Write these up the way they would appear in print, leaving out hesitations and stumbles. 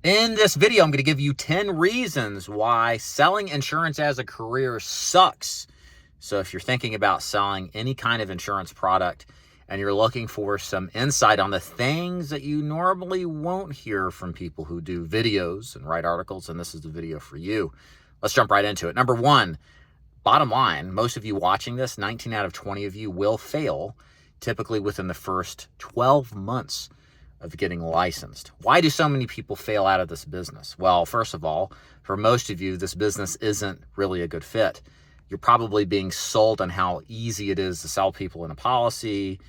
In this video, I'm going to give you 10 reasons why selling insurance as a career sucks. So if you're thinking about selling any kind of insurance product and you're looking for some insight on the things that you normally won't hear from people who do videos and write articles, and this is the video for you. Let's jump right into it. Number one, bottom line, most of you watching this, 19 out of 20 of you will fail typically within the first 12 months of getting licensed. Why do so many people fail out of this business? Well, first of all, for most of you, this business isn't really a good fit. You're probably being sold on how easy it is to sell people in a policy,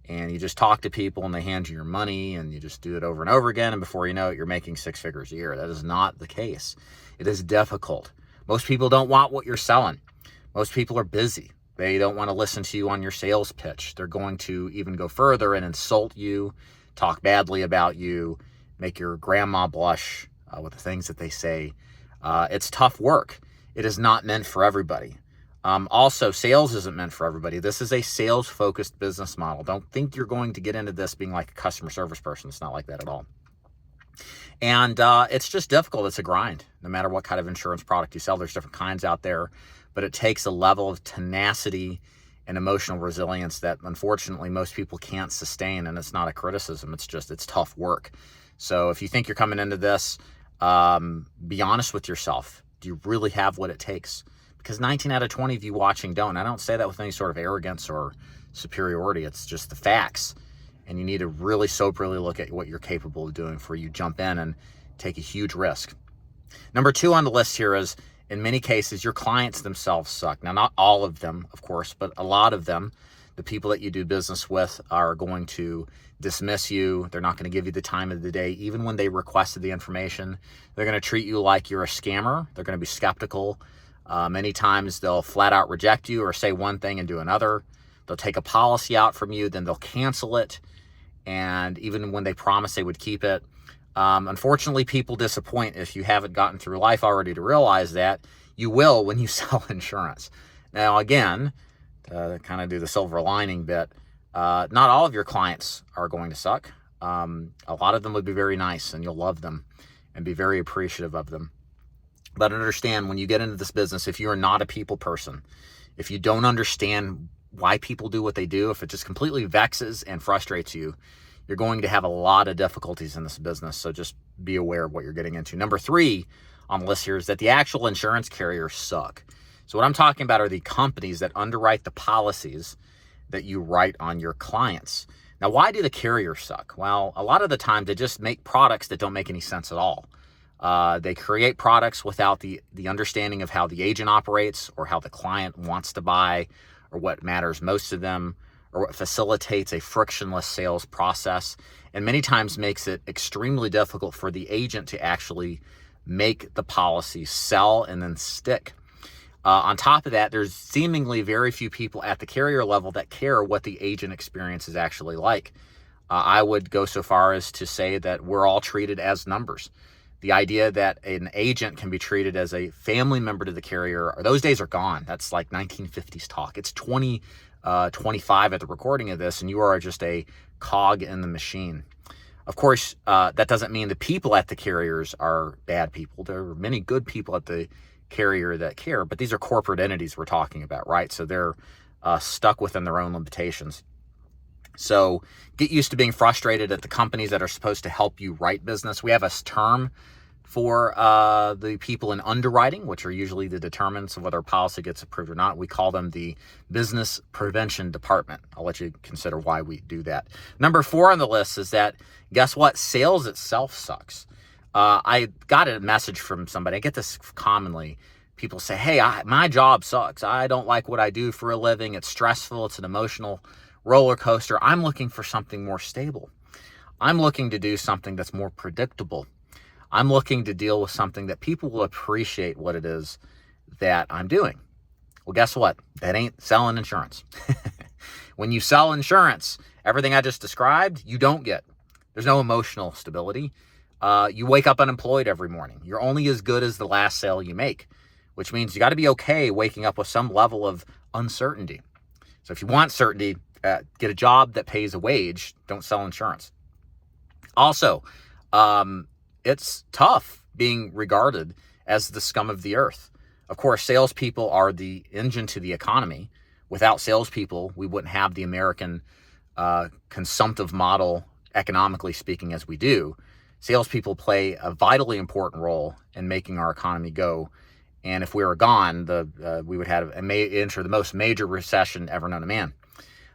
and you just talk to people and they hand you your money and you just do it over and over again, and before you know it, you're making 6 figures a year. That is not the case. It is difficult. Most people don't want what you're selling. Most people are busy. They don't want to listen to you on your sales pitch. They're going to even go further and insult you, talk badly about you, make your grandma blush with the things that they say. It's tough work. It is not meant for everybody. Also, sales isn't meant for everybody. This is a sales-focused business model. Don't think you're going to get into this being like a customer service person. It's not like that at all. And it's just difficult. It's a grind. No matter what kind of insurance product you sell, there's different kinds out there, but it takes a level of tenacity and emotional resilience that unfortunately most people can't sustain. And it's not a criticism. It's tough work. So if you think you're coming into this, be honest with yourself. Do you really have what it takes? Because 19 out of 20 of you watching don't. I don't say that with any sort of arrogance or superiority. It's just the facts. And you need to really soberly look at what you're capable of doing before you jump in and take a huge risk. Number 2 on the list here is, in many cases, your clients themselves suck. Now, not all of them, of course, but a lot of them, the people that you do business with, are going to dismiss you. They're not going to give you the time of the day. Even when they requested the information, they're going to treat you like you're a scammer. They're going to be skeptical. Many times they'll flat out reject you or say one thing and do another. They'll take a policy out from you, then they'll cancel it. And even when they promise they would keep it, unfortunately, people disappoint. If you haven't gotten through life already to realize that, you will when you sell insurance. Now, again, to kind of do the silver lining bit, not all of your clients are going to suck. A lot of them would be very nice, and you'll love them and be very appreciative of them. But understand, when you get into this business, if you're not a people person, if you don't understand why people do what they do, if it just completely vexes and frustrates you, you're going to have a lot of difficulties in this business. So just be aware of what you're getting into. Number 3 on the list here is that the actual insurance carriers suck. So what I'm talking about are the companies that underwrite the policies that you write on your clients. Now, why do the carriers suck? Well, a lot of the time they just make products that don't make any sense at all. They create products without the understanding of how the agent operates or how the client wants to buy or what matters most to them, or what facilitates a frictionless sales process, and many times makes it extremely difficult for the agent to actually make the policy sell and then stick. On top of that, there's seemingly very few people at the carrier level that care what the agent experience is actually like. I would go so far as to say that we're all treated as numbers. The idea that an agent can be treated as a family member to the carrier, those days are gone. That's like 1950s talk. It's 2025 at the recording of this, and you are just a cog in the machine. Of course, that doesn't mean the people at the carriers are bad people. There are many good people at the carrier that care, but these are corporate entities we're talking about, right? So they're stuck within their own limitations. So get used to being frustrated at the companies that are supposed to help you write business. We have a term for the people in underwriting, which are usually the determinants of whether a policy gets approved or not. We call them the business prevention department. I'll let you consider why we do that. Number 4 on the list is that, guess what? Sales itself sucks. I got a message from somebody. I get this commonly. People say, hey, my job sucks. I don't like what I do for a living. It's stressful. It's an emotional roller coaster. I'm looking for something more stable. I'm looking to do something that's more predictable. I'm looking to deal with something that people will appreciate what it is that I'm doing. Well, guess what? That ain't selling insurance. When you sell insurance, everything I just described, you don't get. There's no emotional stability. You wake up unemployed every morning. You're only as good as the last sale you make, which means you got to be okay waking up with some level of uncertainty. So if you want certainty, get a job that pays a wage. Don't sell insurance. Also, it's tough being regarded as the scum of the earth. Of course, salespeople are the engine to the economy. Without salespeople, we wouldn't have the American consumptive model, economically speaking, as we do. Salespeople play a vitally important role in making our economy go. And if we were gone, we would have enter the most major recession ever known to man.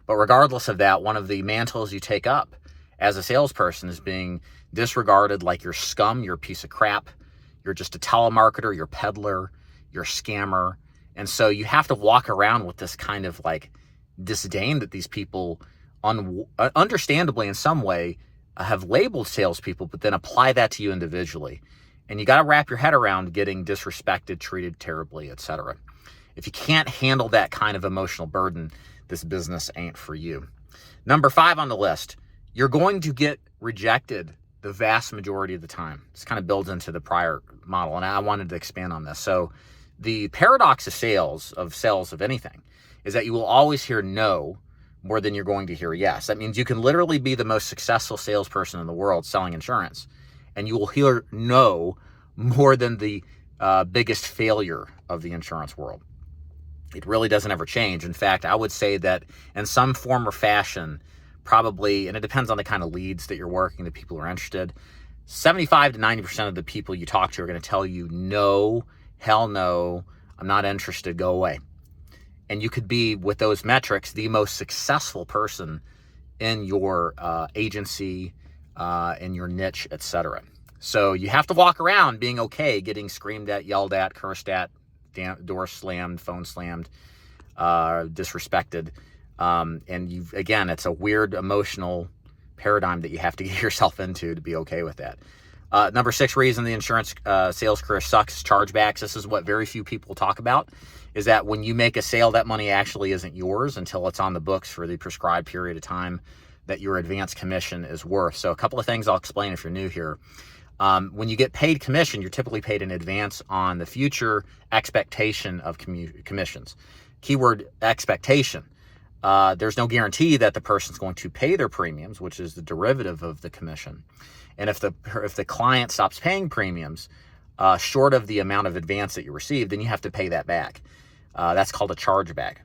But regardless of that, one of the mantles you take up as a salesperson is being disregarded like you're scum, you're a piece of crap, you're just a telemarketer, you're a peddler, you're a scammer. And so you have to walk around with this kind of like disdain that these people, understandably in some way, have labeled salespeople, but then apply that to you individually. And you got to wrap your head around getting disrespected, treated terribly, etc. If you can't handle that kind of emotional burden, this business ain't for you. Number 5 on the list, you're going to get rejected the vast majority of the time. This kind of builds into the prior model, and I wanted to expand on this. So the paradox of sales of anything is that you will always hear no more than you're going to hear yes. That means you can literally be the most successful salesperson in the world selling insurance, and you will hear no more than the biggest failure of the insurance world. It really doesn't ever change. In fact, I would say that in some form or fashion, probably, and it depends on the kind of leads that you're working, the people who are interested, 75 to 90% of the people you talk to are going to tell you, no, hell no, I'm not interested, go away. And you could be, with those metrics, the most successful person in your agency, in your niche, etc. So you have to walk around being okay, getting screamed at, yelled at, cursed at, door slammed, phone slammed, disrespected. And again, it's a weird emotional paradigm that you have to get yourself into to be okay with that. Number 6 reason the insurance sales career sucks is chargebacks. This is what very few people talk about, is that when you make a sale, that money actually isn't yours until it's on the books for the prescribed period of time that your advance commission is worth. So a couple of things I'll explain if you're new here. When you get paid commission, you're typically paid in advance on the future expectation of commissions. Keyword expectation. There's no guarantee that the person's going to pay their premiums, which is the derivative of the commission. And if the client stops paying premiums short of the amount of advance that you received, then you have to pay that back. That's called a chargeback.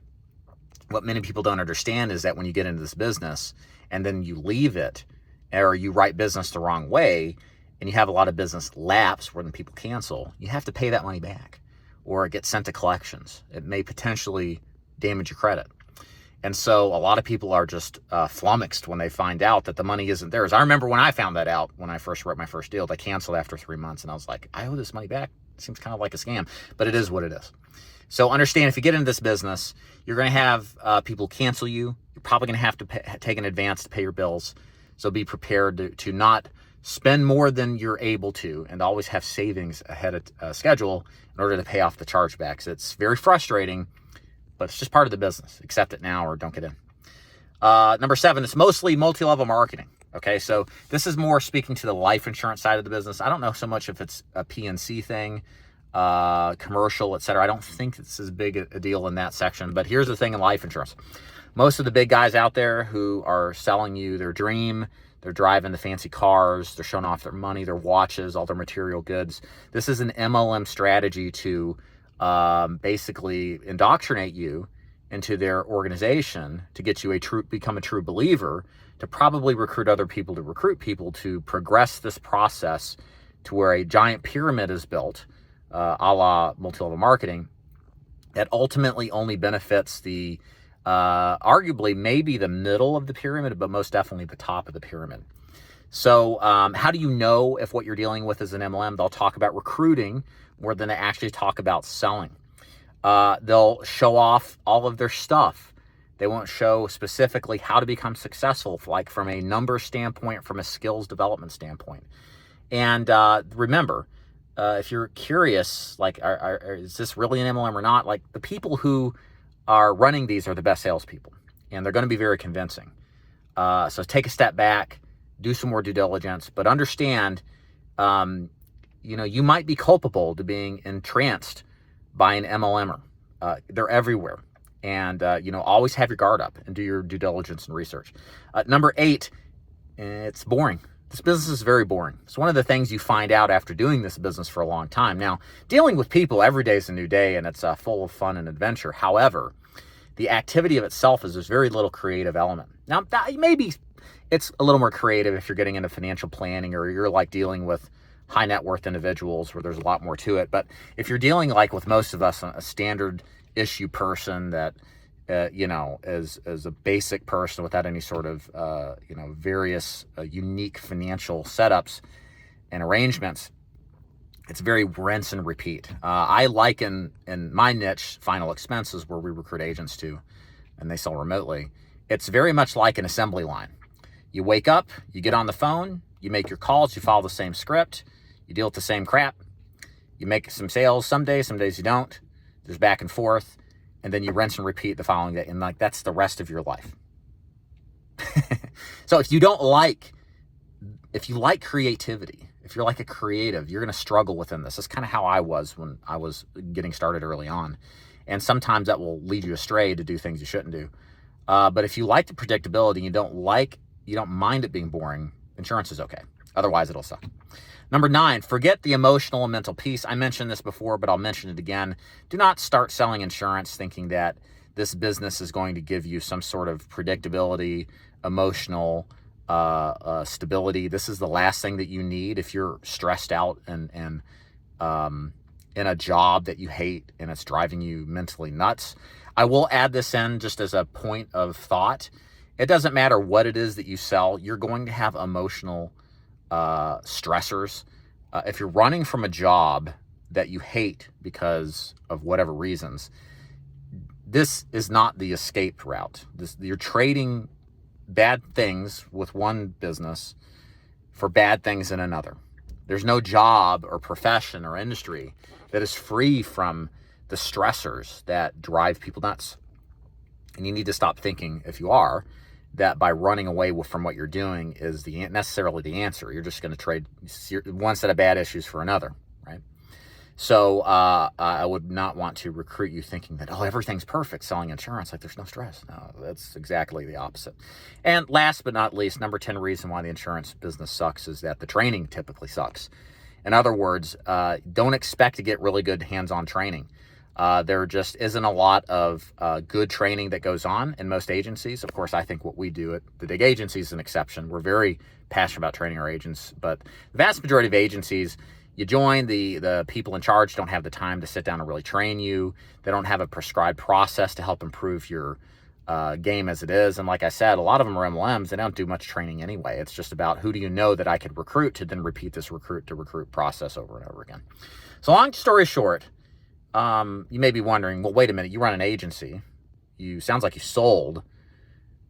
What many people don't understand is that when you get into this business and then you leave it, or you write business the wrong way, and you have a lot of business lapse where then people cancel, you have to pay that money back, or it gets sent to collections. It may potentially damage your credit. And so a lot of people are just flummoxed when they find out that the money isn't theirs. I remember when I found that out when I first wrote my first deal. They canceled after 3 months, and I was like, I owe this money back. It seems kind of like a scam, but it is what it is. So understand, if you get into this business, you're going to have people cancel you. You're probably going to have to take an advance to pay your bills. So be prepared to not spend more than you're able to, and always have savings ahead of schedule in order to pay off the chargebacks. It's very frustrating, but it's just part of the business. Accept it now or don't get in. Number 7, it's mostly multi-level marketing. Okay, so this is more speaking to the life insurance side of the business. I don't know so much if it's a PNC thing, commercial, etc. I don't think it's as big a deal in that section, but here's the thing in life insurance. Most of the big guys out there who are selling you their dream, they're driving the fancy cars, they're showing off their money, their watches, all their material goods. This is an MLM strategy to basically indoctrinate you into their organization to get you become a true believer, to probably recruit other people to recruit people, to progress this process to where a giant pyramid is built, a la multi-level marketing, that ultimately only benefits the arguably maybe the middle of the pyramid, but most definitely the top of the pyramid. So how do you know if what you're dealing with is an MLM? They'll talk about recruiting more than they actually talk about selling. They'll show off all of their stuff. They won't show specifically how to become successful, like from a numbers standpoint, from a skills development standpoint. And remember, if you're curious, like, is this really an MLM or not? Like, the people who are running these are the best salespeople, and they're going to be very convincing. So take a step back, do some more due diligence, but understand, you might be culpable to being entranced by an MLMer. They're everywhere. And, always have your guard up and do your due diligence and research. Number 8, it's boring. This business is very boring. It's one of the things you find out after doing this business for a long time. Now, dealing with people every day is a new day, and it's full of fun and adventure. However, the activity of itself is there's very little creative element. Now, maybe it's a little more creative if you're getting into financial planning or you're like dealing with high net worth individuals where there's a lot more to it. But if you're dealing like with most of us, a standard issue person that as a basic person without any sort of, various unique financial setups and arrangements, it's very rinse and repeat. I liken in my niche, final expenses, where we recruit agents to, and they sell remotely. It's very much like an assembly line. You wake up, you get on the phone, you make your calls, you follow the same script, you deal with the same crap, you make some sales some days you don't. There's back and forth. And then you rinse and repeat the following day. And that's the rest of your life. So if you like creativity, if you're like a creative, you're going to struggle within this. That's kind of how I was when I was getting started early on. And sometimes that will lead you astray to do things you shouldn't do. But if you like the predictability, you don't mind it being boring, insurance is okay. Otherwise, it'll suck. Number 9, forget the emotional and mental piece. I mentioned this before, but I'll mention it again. Do not start selling insurance thinking that this business is going to give you some sort of predictability, emotional stability. This is the last thing that you need if you're stressed out and in a job that you hate and it's driving you mentally nuts. I will add this in just as a point of thought. It doesn't matter what it is that you sell. You're going to have emotional stressors. If you're running from a job that you hate because of whatever reasons, this is not the escape route. You're trading bad things with one business for bad things in another. There's no job or profession or industry that is free from the stressors that drive people nuts. And you need to stop thinking, if you are, that by running away from what you're doing is necessarily the answer. You're just going to trade one set of bad issues for another, right? So I would not want to recruit you thinking that, everything's perfect selling insurance, like there's no stress. No, that's exactly the opposite. And last but not least, number 10 reason why the insurance business sucks is that the training typically sucks. In other words, don't expect to get really good hands-on training. There just isn't a lot of good training that goes on in most agencies. Of course, I think what we do at the big agencies is an exception. We're very passionate about training our agents, but the vast majority of agencies, you join, the people in charge don't have the time to sit down and really train you. They don't have a prescribed process to help improve your game as it is. And like I said, a lot of them are MLMs. They don't do much training anyway. It's just about who do you know that I could recruit to then repeat this recruit process over and over again. So long story short, you may be wondering, well, wait a minute, you run an agency. Sounds like you sold.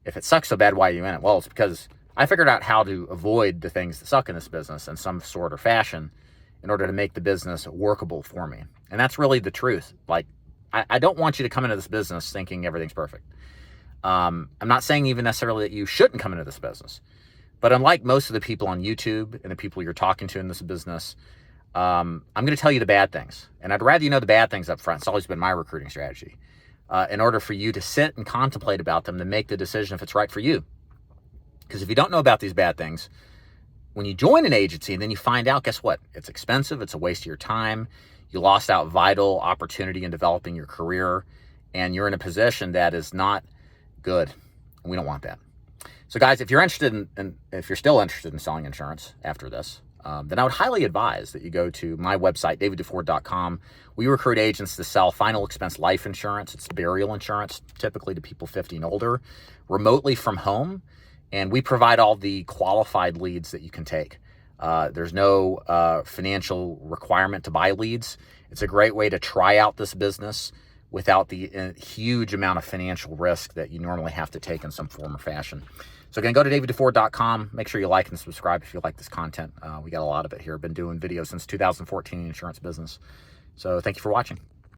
If it sucks so bad, why are you in it? Well, it's because I figured out how to avoid the things that suck in this business in some sort of fashion in order to make the business workable for me. And that's really the truth. Like, I don't want you to come into this business thinking everything's perfect. I'm not saying even necessarily that you shouldn't come into this business. But unlike most of the people on YouTube and the people you're talking to in this business, I'm going to tell you the bad things. And I'd rather you know the bad things up front. It's always been my recruiting strategy. In order for you to sit and contemplate about them, to make the decision if it's right for you. Because if you don't know about these bad things, when you join an agency and then you find out, guess what? It's expensive. It's a waste of your time. You lost out vital opportunity in developing your career. And you're in a position that is not good. We don't want that. So guys, if you're interested if you're still interested in selling insurance after this, then I would highly advise that you go to my website, davidduford.com. We recruit agents to sell final expense life insurance. It's burial insurance, typically to people 50 and older, remotely from home. And we provide all the qualified leads that you can take. There's no financial requirement to buy leads. It's a great way to try out this business without the huge amount of financial risk that you normally have to take in some form or fashion. So again, go to davidduford.com. Make sure you like and subscribe if you like this content. We got a lot of it here. Been doing videos since 2014 in the insurance business. So thank you for watching.